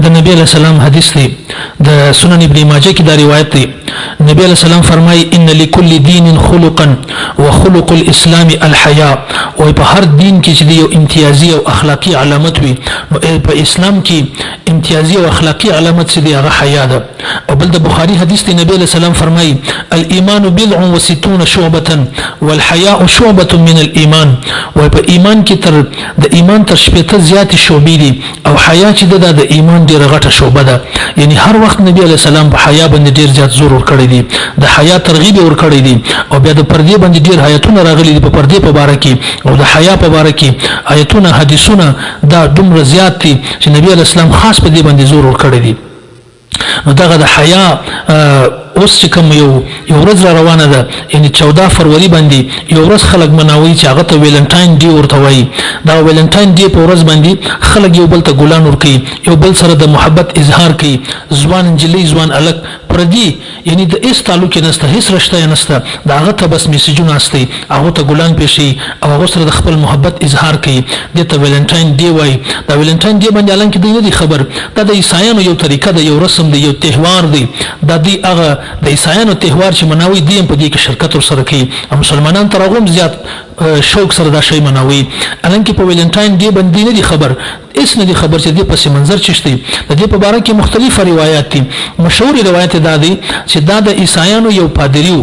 د نبی علیہ السلام حدیث دی د سنن ابن ماجه کی دا روایت دی. نبی علیہ السلام فرمای ان لكل دین خلقا وخلق الاسلام الحیا. او په هر دین کې چې یو امتیازي او اخلاقی علامت وي نو په اسلام کې امتیازي او اخلاقی علامت څه دی هغه حیا ده. او بل د بخاری حدیث دی نبی علیہ السلام فرمای الايمان بضع وستون شعبه والحياء شعبه من الايمان. او په ایمان کې تر د ایمان تر شپږ زیات شعبې دي او حیا چې د ایمان ډیره غټه شعبه ده. یعنی هر وخت نبی علیہ السلام په حیا باندې ډیر زیات زور ورکړی دی، د حیا ترغیب ورکړی دی. او بیا د پردې باندې ډیر آیتونه راغلي دي په پردې په باره کې او د حیا په باره کې آیتونه حدیثونه دا دومره زیات دي چې نبی علیہ السلام خاص په دې باندې زور ورکړی دی. نو دغه د حیا اوس چې کوم یو ورځ را روانه ده، یعنی 14 فروری باندې یو ورځ خلک مناوي چې هغه ته ویلنټاین ډے ورته وایي. دا ویلنټاین ډے په ورځ باندې خلک یو بل ته ګلان ورکوي، یو بل سره د محبت اظهار کوي. ځوان نجلۍ ځوان الک پردي یعنی د هیڅ تعلق نشته، هیڅ رشته نشته، دا هغه ته بس میسجونه استي، هغه ته ګلان پېشي او هغه سره د خپل محبت اظهار کوي. دې ته ویلنټاین ډے وایي. دا ویلنټاین ډے باندې الان کې دوی نه دي خبر، دا د عیسایانو یو طریقه ده، یو رسم دی، یو تهوار دی. دا دی هغه د عیسایانو تهوار چې مناوي دي په دې کې شرکت ورسره کوي. مسلمانان تر هغه زیات شوق سره دا شی مناوي. الان کې په ویلنټاین ډے باندې نه دي خبر، اس نه دي خبر چې دې پس منظر چشتي. د دې په اړه کې مختلف روایت دي. مشهور روایت دا دی چې دا د عیسایانو یو پادریو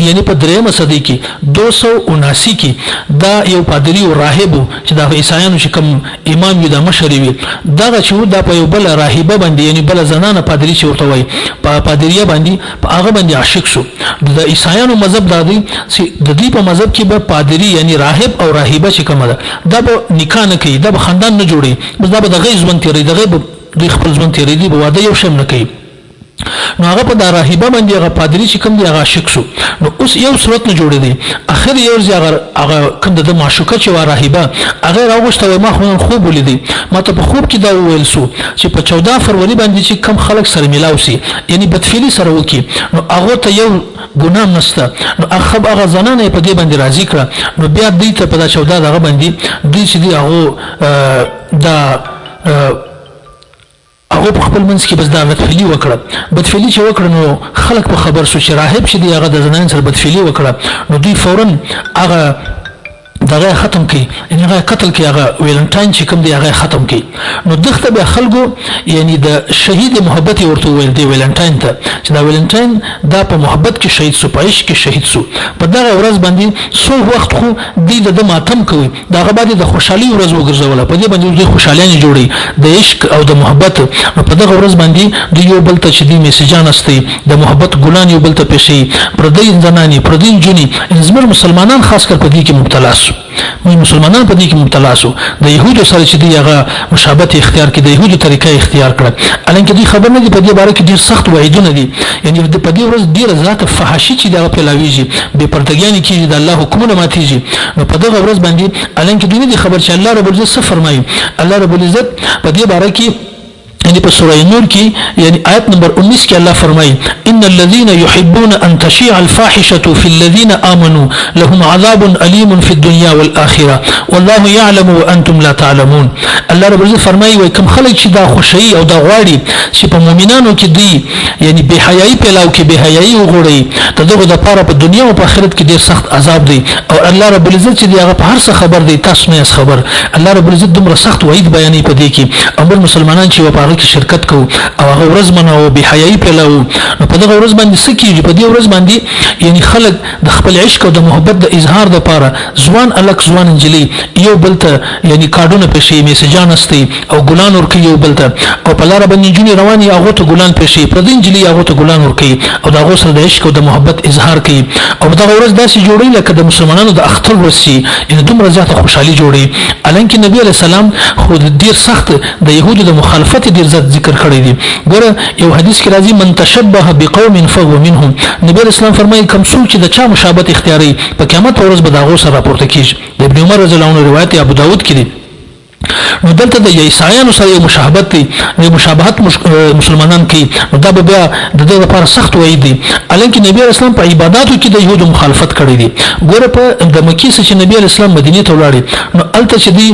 یعنی په درېمه صدۍ کې 279 کې دا یو پادری او راهب چې د عیسایانو چې کوم امام یو د مشري وي دا چې دا په یو بل راهبه باندې یعنی بل زنانه پادری چې ورته وای په پادریه باندې په هغه باندې عاشق شو. د عیسایانو مذهب دا دی چې د دې په مذهب کې به پادری یعنی راهب او راهبه چې کومه ده دا به نکاح نه کوي، دا به خاندان نه جوړي، بس دا به د غي ژوند تیری، د غي د خپل ژوند تیری دی، به واده یو شم نه کوي. نو هغه په دا راهبه باندې هغه پادری چې کوم دی هغه عاشق شو. نو اوس یو صورت نه جوړې دی. اخر یو ځای هغه کوم د معشوقه چې و راهبه هغه راوښته، ما خو خوب ولیدي، ما ته په خوب کې دا وویل سو چې په 14 فروری باندې چې کم خلک سره ملاو سي یعنی بدفعلی سره وکي نو هغه ته یو ګناه نشته. نو هغه زنانه په دې باندې راضي کړه. نو بیا دې ته په 14 دغه باندې دې چې دی هغه دا هغه په خپل منځ کې بس دا بدفعلی وکړه. بدفعلی چې وکړه نو خلک په خبر شو چې راهب چې دی هغه د زنان سره بدفعلی وکړه. نو دوی فوراً هغه دغه ختم کی، یعنی هغه قتل کی، هغه ویلنټاین چې کوم دی هغه ختم کی. نو دغه به خلکو یعنی د شهید محبت ورته ویل دی ویلنټاین ته چې دا ویلنټاین دا په محبت کې شهید سو، په عشق کې شهید سو. په دغه ورځ باندې څو وخت خو دی د ماتم کوي، دغه باندې د خوشحالي ورځ وګرځوله، په دې باندې د خوشحالي جوړي د عشق او د محبت. نو په دغه ورځ باندې د یو بل ته چې دی میسجان استي د محبت ګلان یو بل ته پېشي، پردي زناني پردي جني زموږ مسلمانان خاص کر په دې کې مبتلا سو. موږ مسلمانان په دې کې مبتلا سو. د يهودو سره چې دی هغه مشابهت اختیار کړي، د يهودو طریقه اختیار کړه. الان کې دوی خبر نه دي په دې باره کې ډیر سخت وعیدونه دي. یعنی په دې ورځ ډیر ذات فحاشي چې دا په لاویږي، بے پردګیانی کېږي، د الله حکمونه ماتېږي. نو په دغه ورځ باندې الان کې دوی نه دي خبر چې الله رب العزت څه فرمایي. الله رب العزت په دې باره کې یعنی په سورہ نور کې یعنی آیت نمبر 19 کې الله فرمایي ان الذين يحبون ان تشيع الفاحشه في الذين امنوا لهم عذاب اليم في الدنيا والاخره والله يعلم وانتم لا تعلمون. الله رب العزت فرمایي وای کوم خلک چې دا خوشي او دا غواړي چې په مؤمنانو کې دی یعنی بے حیايي پیلاو کې بے حیايي وغوړي دغه د پاره په دنیا او په آخرت کې ډیر سخت عذاب دی. او الله رب العزت چې دی هغه په هر څه خبر دی، تاسو نه خبر. الله رب العزت دومره سخت وعید بیانې په دې کې امر مسلمانان چې په کې شرکت کو او هغه ورځ منو به حیايي پیلاو. نو په دغه ورځ باندې سکیږي، په دې ورځ باندې یعنی خلک د خپل عشق او د محبت د اظهار لپاره ځوان الک ځوان انجلي یو بل ته یعنی کارډونه پېښې میسجان استي او ګلان ورکي یو بل ته، او په لار باندې جونې رواني هغه ته ګلان پېښې پر دې انجلي هغه ته ګلان ورکي او د هغه سره د عشق او د محبت اظهار کوي. او دغه ورځ داسې جوړي لکه د مسلمانانو د اختر ورځ یعنی دومره زیاته خوشحالي جوړي. الان کې نبی عليه السلام خو ډیر سخت د يهودو د مخالفت ډیر ذکر کړی دی. ګوره یو حدیث کې راځي من تشبه بقوم فهو منهم. نبی اسلام فرمایي کوم څوک چې د چا مشابهت اختیاري په قیامت ورځ به داغو سره راپورته کیږي. د ابن عمر رضی الله عنه روایت ابو داود کې دی. نو دلته د عیسایانو سره یو مشابهت دی، یو مشابهت مسلمانان کوي، نو دا به بیا د دې لپاره سخت وعید دی. الانکه نبی اسلام په عبادتو کې د يهودو مخالفت کړی دی. ګوره په د مکی چې نبی اسلام مدینه ته ولاړ نو الته چې دی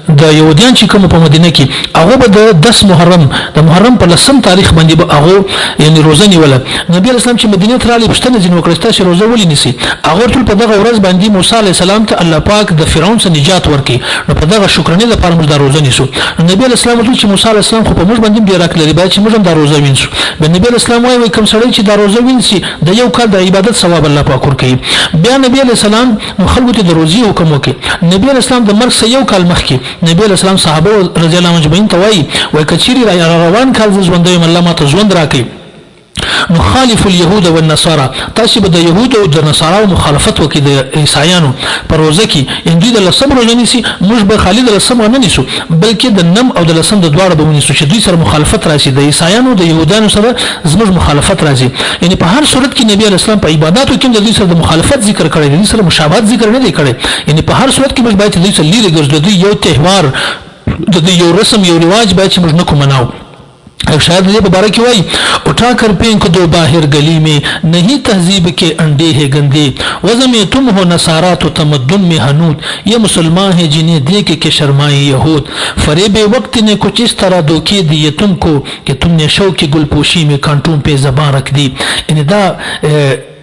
د يهوديان چې کوم په مدینه کې هغه به د 10 محرم د محرم په 10 تاریخ باندې به هغه یعنی روزه نیوله. نبی اسلام چې مدینه ته راغلی پښتنه ځین وکړه چې روزه ولې نیسي. هغه ټول په دغه ورځ باندې موسی عليه السلام ته الله پاک د فرعون څخه نجات ورکړي، نو په دغه شکرانه لپاره موږ د روزه نیسو. نبی اسلام ټول چې موسی عليه السلام خو په موږ باندې بیا راکړي باید چې موږ هم د روزه وینځو. نبی اسلام وايي کوم سړی چې د روزه وینځي د یو کال د عبادت ثواب الله پاک ورکړي. بیا نبی اسلام خلکو ته د روزي حکم وکړي. نبی اسلام د مرګ څخه یو کال مخکې نبی اسلام صحابه رضی الله عنهم اجمعین ته وايي کچيري روان کال ژوندې الله ماته ژوند راکړي نو خالف اليهود والنصارى تاسو به د يهود او د نصارا مخالفت وکړي د عیسایانو پر روزه کې ان دوی د لسم روزه نیسي موږ به خالد لسم نه نیسو بلکې د نم او د لسم د دواړو به نیسو چې دوی سره مخالفت راشي د عیسایانو او د يهودانو سره زموږ مخالفت راځي. یعنی په هر صورت کې نبی اسلام په عبادتو کې د دوی سره د مخالفت ذکر کړی دی، سره مشابهت ذکر نه دی کړی. یعنی په هر صورت کې موږ باید دوی سره لري ګرځو د یو تهوار د یو رسم یو رواج باید چې موږ نه کومناو. शायद ये मुबारक हुई उठा कर फेंक दो बाहर गली में नहीं तहजीब के अंडे है गंदे वज़म में तुम हो नसारा तो तमद्दुन में हनूत ये मुसलमान है जिन्हें देख के शर्माए यहूद फरेब वक्त ने कुछ इस तरह धोखे दिए तुमको कि तुमने शौ की गुलपोशी में कांटों पे ज़बान रख दी. इनदा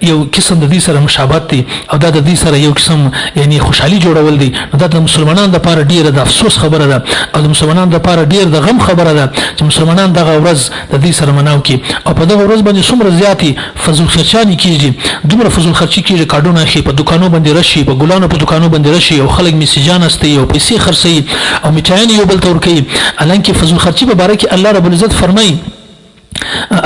یو قسم د دې سره مشابهت دي او دا د دې سره یو قسم یعنی خوشحالي جوړول دي. دا د مسلمانانو لپاره ډیره د افسوس خبره ده او د مسلمانانو لپاره ډیر د غم خبره ده چې مسلمانان دغه ورځ د دې سره مناو کی او په دغه ورځ باندې څومره زیاتی فضل خرچانی کیږي، دومره فضل خرچي کیږي، کارډونه خي په دکانو باندې راشي، په ګلانو په دکانو باندې راشي او خلک میسجان استي او پیسې خرڅي او میټاین یو بل تور کوي. الانکه فضل خرچي په باره کې الله رب العزت فرمایي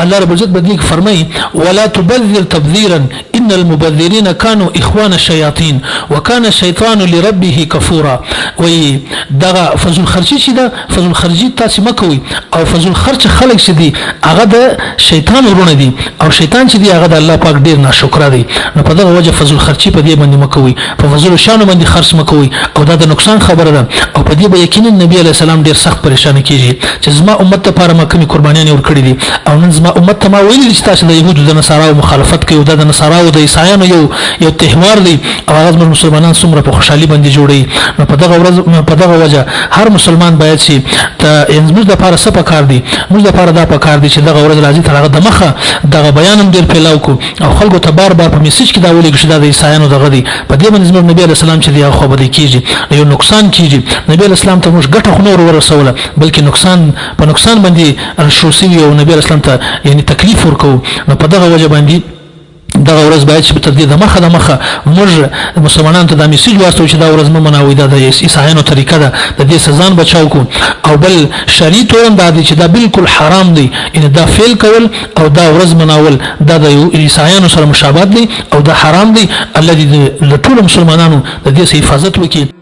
الله رب العزت بديك فرمي ولا تبذر تبذيرا إن المبذرين كانوا إخوان الشياطين وكان الشيطان لربه كفورا. وي دغه فضل خرچي چې دا فضل خرچي تاسو مکوي او فضل خرچ خلق چې دي هغه د شیطان ورونه دي او شیطان چې دي هغه د الله پاک ډیر ناشکر دي. نو په دغه وجه فضل خرچي په دې باندې مکوي، په فضل شانو باندې خرڅ مکوي او دا د نقصان خبره ده او په دې به یقینا نبی عليه السلام ډیر سخت پریشان کیږي چې زما امت لپاره مکمي قربانیان ورکړي دي او نن زما امت ته ما ویلي چې تاسو د يهودو د نصارا مخالفت کوي او د نصارا او د عیسایانو یو تهوار دی او هغه مسلمانان څومره په خوشحالي باندې جوړي. نو په دغه ورځ په دغه وجه هر مسلمان باید چې موږ د لپاره څه پکار دي، موږ د لپاره دا پکار دي چې دغه ورځ راځي تر هغه د مخه دغه بیان هم ډیر پیلاو کو او خلکو ته بار بار په میسج کې دا ولېږي چې دا د عیسایانو دغه دی. په دې باندې زموږ نبی عليه السلام چې دی خو به کیږي یو نقصان کیږي. نبی عليه السلام ته موږ ګټه خو نور ورسوله بلکې نقصان په نقصان باندې شو سوي او نبی عليه السلام ته یعنی تکلیف ورکو. نو په دغه وجه باندې دغه ورځ باید چې په تر دې د مخه موږ مسلمانانو ته دا میسج واستو چې دا ورځ مو مناوي دا د عیسایانو طریقه ده د دې سزا بچاو کو. او بل شرعي تور دا دي چې دا بالکل حرام دي ان دا فعل کول او دا ورځ مناول دا د عیسایانو سره مشابهت دي او دا حرام دي. الذي د ټول مسلمانانو د دې حفاظت وکړي